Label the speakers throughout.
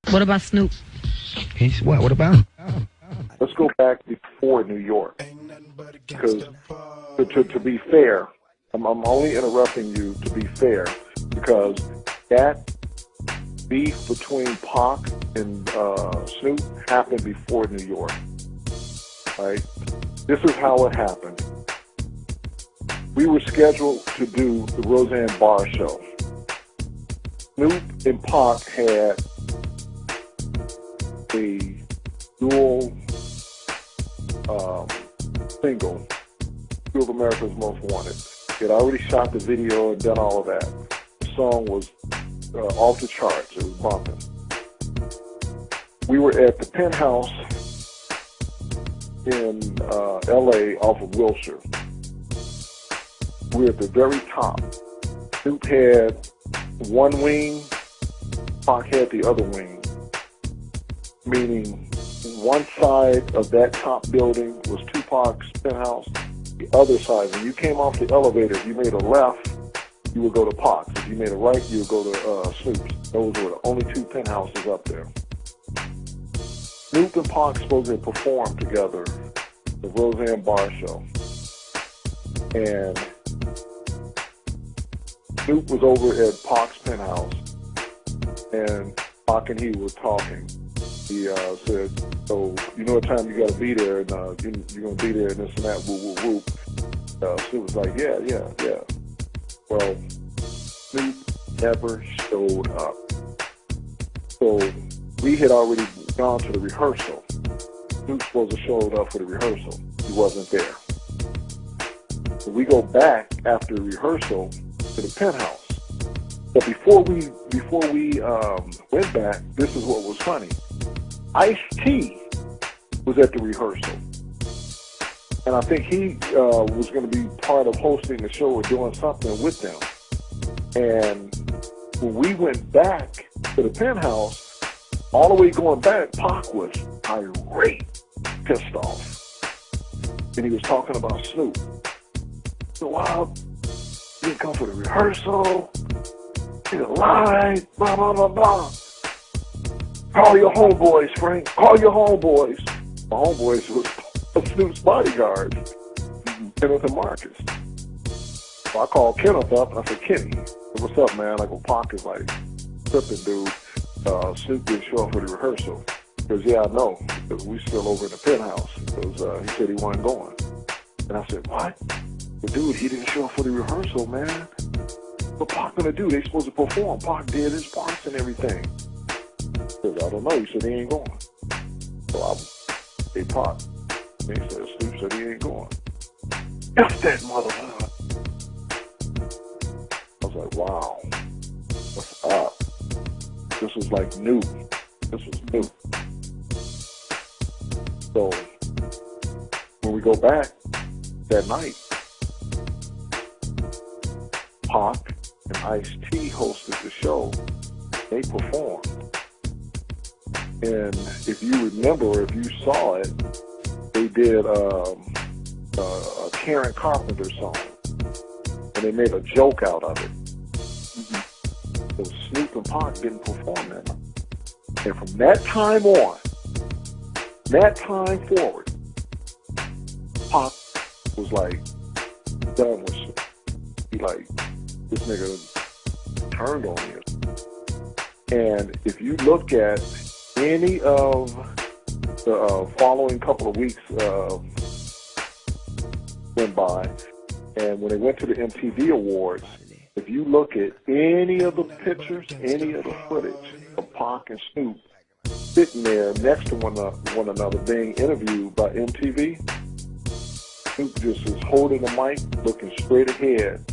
Speaker 1: What about Snoop?
Speaker 2: He's what? What about him?
Speaker 3: Let's go back before New York, because to be fair, I'm only interrupting you to be fair, because that beef between Pac and Snoop happened before New York, right? This is how it happened. We were scheduled to do the Roseanne Barr show. Snoop and Pac had a dual single, Two of America's Most Wanted. He had already shot the video and done all of that. The song was off the charts. It was bumping. We were at the Penthouse in L.A. off of Wilshire. We were at the very top. Snoop had one wing, Pac had the other wing, meaning one side of that top building was Tupac's penthouse. The other side, when you came off the elevator, if you made a left, you would go to Pac's. If you made a right, you would go to Snoop's. Those were the only two penthouses up there. Snoop and Pac supposed to perform together the Roseanne Barr show. And Snoop was over at Pac's penthouse, and Pac and he were talking. He said, so you know what time you got to be there, and you're going to be there, and this and that, whoop, whoop, whoop. Snoop was like, yeah. Well, Snoop never showed up. So we had already gone to the rehearsal. Snoop was supposed to show up for the rehearsal. He wasn't there. So we go back after rehearsal to the penthouse. But before we went back, this is what was funny. Ice-T was at the rehearsal. And I think he was going to be part of hosting the show or doing something with them. And when we went back to the penthouse, all the way going back, Pac was irate, pissed off. And he was talking about Snoop. So, wow, you didn't come for the rehearsal. You lied, blah, blah, blah, blah. Call your homeboys, Frank. Call your homeboys. My homeboys was Snoop's bodyguard, Kenneth and Marcus. So I called Kenneth up and I said, Kenny, what's up, man? Like, well, Pac is like tripping, dude. Snoop didn't show up for the rehearsal. Because, yeah, I know. Because we still over in the penthouse. Because he said he wasn't going. And I said, what? But, dude, he didn't show up for the rehearsal, man. What Pac gonna do? They supposed to perform. Pac did his parts and everything. Said, I don't know. He said he ain't going. So I say Pac. And he said, Snoop said he ain't going. F that motherfucker. I was like, wow. What's up? This was like new. This was new. So when we go back that night, Pac and Ice-T hosted the show. They performed. And if you remember, if you saw it, they did a Karen Carpenter song. And they made a joke out of it. So Snoop and Pac didn't perform that night. And from that time on, that time forward, Pac was like done with Snoop. He like, this nigga turned on you. And if you look at any of the following couple of weeks went by, and when they went to the MTV Awards, if you look at any of the pictures, any of the footage of Pac and Snoop sitting there next to one another being interviewed by MTV, Snoop just is holding the mic, looking straight ahead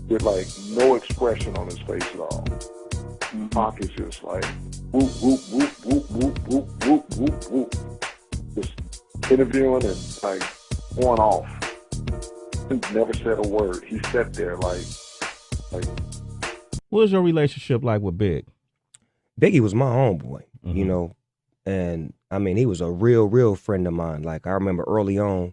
Speaker 3: with like no expression on his face at all. Pac is just like whoop, whoop, whoop, whoop, whoop, whoop, whoop, whoop, whoop. Just interviewing and like going off. Snoop never said a word. He sat there like.
Speaker 4: What was your relationship like with Big?
Speaker 5: Biggie was my homeboy, you know, and I mean, he was a real friend of mine. Like, I remember early on,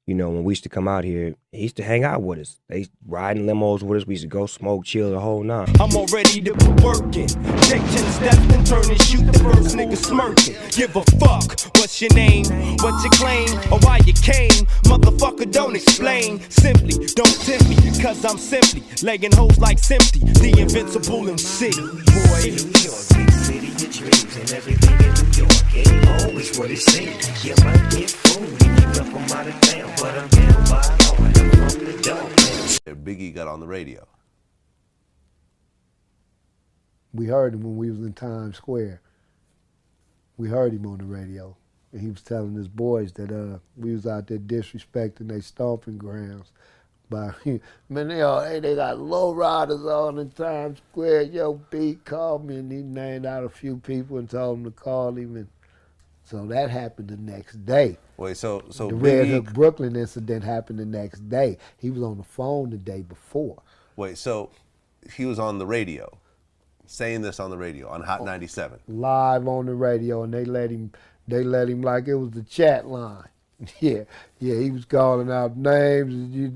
Speaker 5: You know, when we used to come out here, he used to hang out with us. They riding limos with us. We used to go smoke, chill, the whole nine.
Speaker 1: I'm already to be working. Take 10 steps and turn and shoot the first nigga smirking. Give a fuck. What's your name? What's your claim? Or why you came? Motherfucker, don't explain. Simply, don't tempt me, cause I'm simply legging hoes like Simpty, the invincible MC. Boy,
Speaker 6: New York, big city of dreams, and everything in New York ain't always what it seems. You might get fooled if you up from out of town, but I'm down by all, and I'm from the dog.
Speaker 7: Biggie got on the radio.
Speaker 8: We heard him when we was in Times Square. We heard him on the radio, and he was telling his boys that we was out there disrespecting their stomping grounds. But man, they got low riders on in Times Square. Yo, B called me, and he named out a few people and told them to call him, and so that happened the next day.
Speaker 7: Wait, so
Speaker 8: the Red Hook Brooklyn incident happened the next day. He was on the phone the day before.
Speaker 7: Wait, so he was on the radio, saying this on the radio on Hot 97.
Speaker 8: Live on the radio, and they let him like it was the chat line. Yeah, he was calling out names, and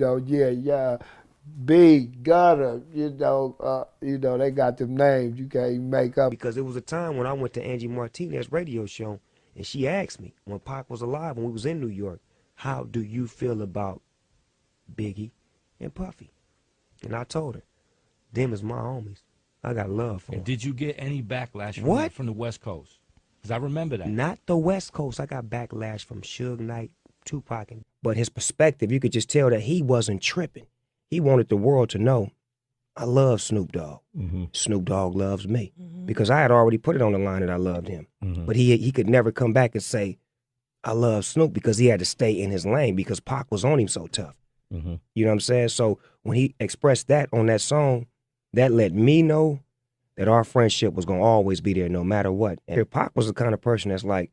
Speaker 8: B, Gutter, they got them names you can't even make up.
Speaker 5: Because it was a time when I went to Angie Martinez's radio show, and she asked me, when Pac was alive, when we was in New York, how do you feel about Biggie and Puffy? And I told her, them is my homies. I got love for them.
Speaker 9: And did you get any backlash from the West Coast? Because I remember that.
Speaker 5: Not the West Coast. I got backlash from Suge Knight, Tupac. But his perspective, you could just tell that he wasn't tripping. He wanted the world to know, I love Snoop Dogg. Mm-hmm. Snoop Dogg loves me. Mm-hmm. Because I had already put it on the line that I loved him. Mm-hmm. But he could never come back and say, I love Snoop, because he had to stay in his lane because Pac was on him so tough. Mm-hmm. You know what I'm saying? So when he expressed that on that song, that let me know that our friendship was going to always be there no matter what. And Pac was the kind of person that's like,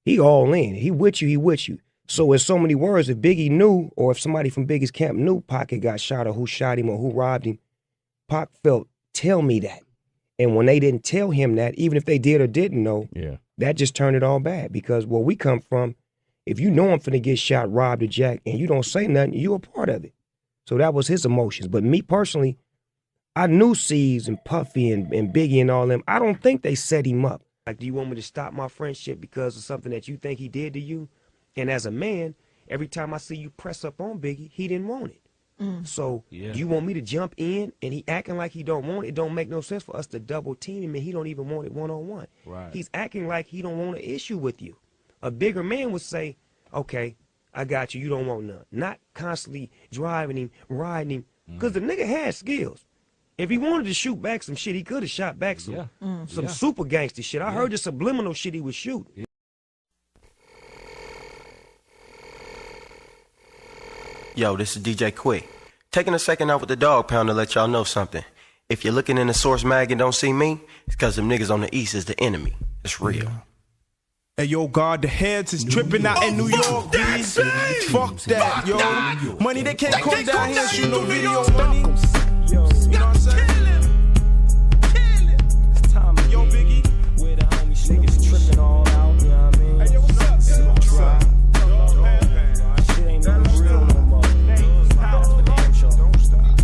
Speaker 5: he all in. He with you, he with you. So in so many words, if Biggie knew, or if somebody from Biggie's camp knew Pac had got shot, or who shot him, or who robbed him, Pac felt, tell me that. And when they didn't tell him that, even if they did or didn't know, that just turned it all bad. Because where we come from, if you know I'm finna get shot, robbed, or jacked, and you don't say nothing, you a part of it. So that was his emotions. But me personally, I knew C's and Puffy and Biggie and all them. I don't think they set him up. Like, do you want me to stop my friendship because of something that you think he did to you? And as a man, every time I see you press up on Biggie, he didn't want it. So do you want me to jump in and he acting like he don't want it? It don't make no sense for us to double team him and he don't even want it one-on-one. Right. He's acting like he don't want an issue with you. A bigger man would say, okay, I got you, you don't want none. Not constantly driving him, riding him, because the nigga had skills. If he wanted to shoot back some shit, he could have shot back some super gangster shit. I heard the subliminal shit he was shooting.
Speaker 10: Yo, this is DJ Quick. Taking a second out with the dog pound to let y'all know something. If you're looking in the source mag and don't see me, it's because them niggas on the east is the enemy. It's real.
Speaker 1: Hey, yo, God, the heads is tripping out in New York, B. Fuck that, yo. Money, they can't come down here and shoot no video money. Yo, you know what I'm saying? Kill it. It's time, yo, Biggie. Where the homies niggas tripping all out, you know what I mean? Hey, yo, what's up? What's up? Shit ain't even real no more. That's for damn sure.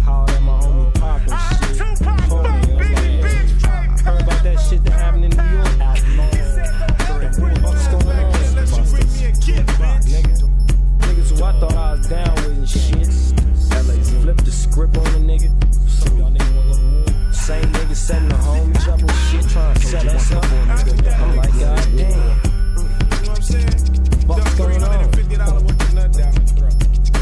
Speaker 1: How that my homie Pac and shit. Told me, I heard about that shit that happened in New York. What's going on? Niggas who I thought I was down with and shit. Flip the script on the nigga. Same niggas setting the homies up and shit, trying to set us up. I'm like, God damn. What's going on?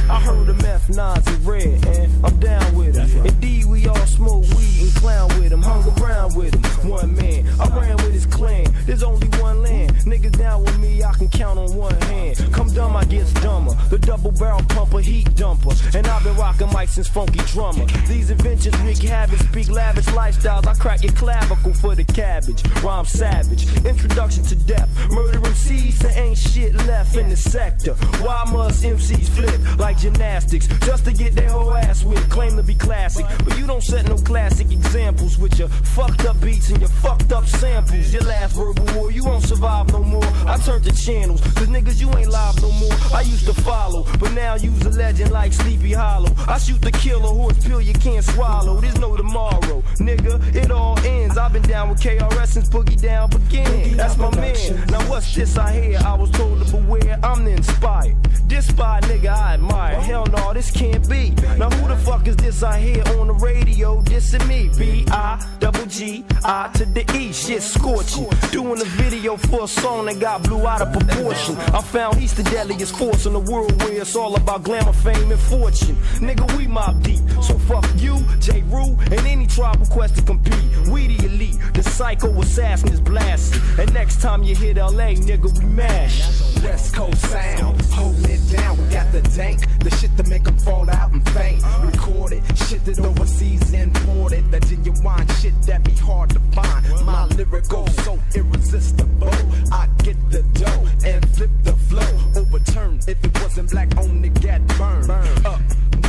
Speaker 1: I heard the meth nods is red, and I'm down with him. Indeed, we all smoke weed and clown with him, hung around with him. One man, I ran with his clan. There's only one land. Niggas down with me, I can count on one hand. Come dumb, I get dumber. The double barrel pumper, heat dumper. And I've been rocking mics since Funky Drummer. These inventions wreak havoc, speak lavish lifestyles. I crack your clavicle for the cabbage. Rhyme savage, introduction to death. Murdering seeds, there ain't shit left in the sector. Why must MCs flip like gymnastics just to get their whole ass whipped? Claim to be classic, but you don't set no classic example. examples with your fucked up beats and your fucked up samples. Your last verbal war, you won't survive no more. I turned to channels, cause niggas, you ain't live no more. I used to follow, but now you's a legend like Sleepy Hollow. I shoot the killer horse pill you can't swallow. There's no tomorrow, nigga, it all ends. I've been down with KRS since Boogie Down began. That's my man. Now what's this I hear? I was told to beware, I'm the inspired. This spy nigga I admire. Hell no, this can't be. Now who the fuck is this I hear on the radio? Dissing me. B-I-double-G-I to the E. Shit scorching. Doing a video for a song that got blew out of proportion. I found he's the deadliest force in the world where it's all about glamour, fame, and fortune. Nigga, we mob deep. So fuck you, J. Rue, and any tribal quest to compete. We the elite. The psycho assassin is blasting. And next time you hit LA, nigga, we mash.
Speaker 11: West Coast sound, hold it down, we got the dank, the shit to make them fall out and faint. Recorded, shit that overseas imported, that genuine shit that be hard to find. My lyrical so irresistible, I get the dough and flip the flow. Overturned, if it wasn't black only get burned. Up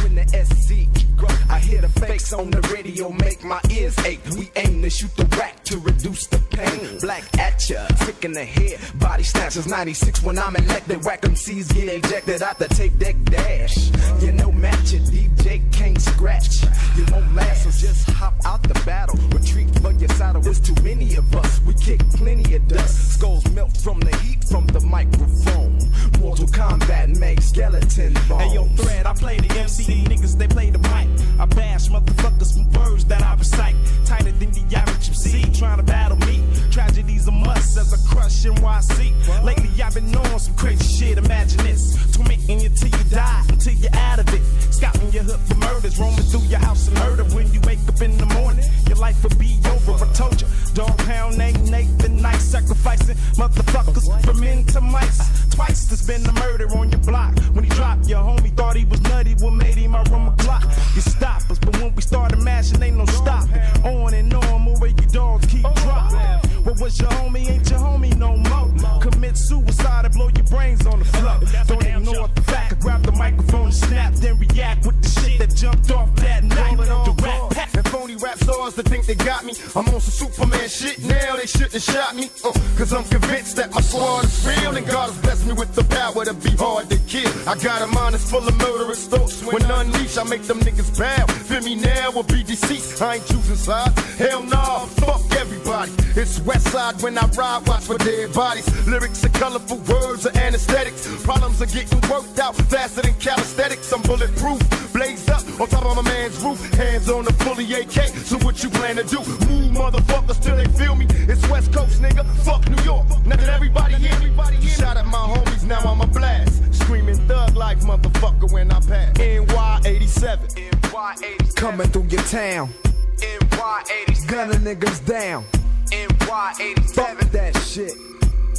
Speaker 11: when the SC grow, I hear the fakes on the radio make my ears ache. We aim to shoot the rack to reduce the pain. Black at ya, sick in the head, body snatchers 96 when I'm elected. Whack MCs get ejected out the tape deck dash. You know match it, DJ can't scratch. You won't last, so just hop out the battle. Retreat for your saddle, there's too many of us. We kick plenty of dust. Skulls melt from the heat from the microphone. Mortal Kombat make skeleton bones.
Speaker 12: Hey yo, Thread, I play the MC, niggas they play the mic. I bash motherfuckers from words that I recite. Tighter than the average MC, trying to battle me. Tragedy's a must as I crush NYC. Lately I've been on some crazy shit, imagine this. Tormenting you till you die, until you're out of it. Scouting your hood for murders, roaming through your house and murder. When you wake up in the morning, your life will be over. I told you, dog pound ain't Nathan Nice. Sacrificing motherfuckers from men to mice. Twice there's been a murder on your block. When he dropped, your homie thought he was nutty. What made him out run my clock? You stop us, but when we started mashing, ain't no stopping. On and on, more where you dogs keep dropping. What was your homie, ain't your homie no more. Commit suicide and blow your brains on the floor. Don't ignore the fact, I grab the microphone and snap, then react with the shit that jumped off that night. Direct pack.
Speaker 1: And phony rap stars that think they got me. I'm on some Superman shit now, they shouldn't have shot me. Cause I'm convinced that my squad is real and God has blessed me with the power to be hard to kill. I got a mind that's full of murderous thoughts. When unleashed, I make them niggas bow. Feel me now or be deceased. I ain't choosing sides. Hell nah, fuck everybody. It's West Side when I ride, watch for dead bodies. Lyrics are colorful, words are anesthetics. Problems are getting worked out faster than calisthenics. I'm bulletproof, blaze up on top of my man's roof. Hands on the fully AK, so what you plan to do? Move motherfuckers till they feel me. It's West Coast, nigga, fuck New York. Now that everybody hear me, shout at my homies, now I'm a blast. Screaming thug life, motherfucker, when I pass. NY87,
Speaker 11: coming through your town.
Speaker 12: NY87,
Speaker 11: gunning niggas down.
Speaker 12: NY87,
Speaker 11: fuck that shit.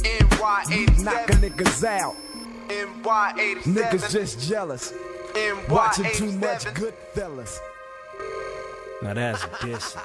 Speaker 12: NY87,
Speaker 11: knocking niggas out.
Speaker 12: NY87,
Speaker 11: niggas just jealous.
Speaker 12: NY87,
Speaker 11: watching too much good fellas.
Speaker 9: Now that's dissing.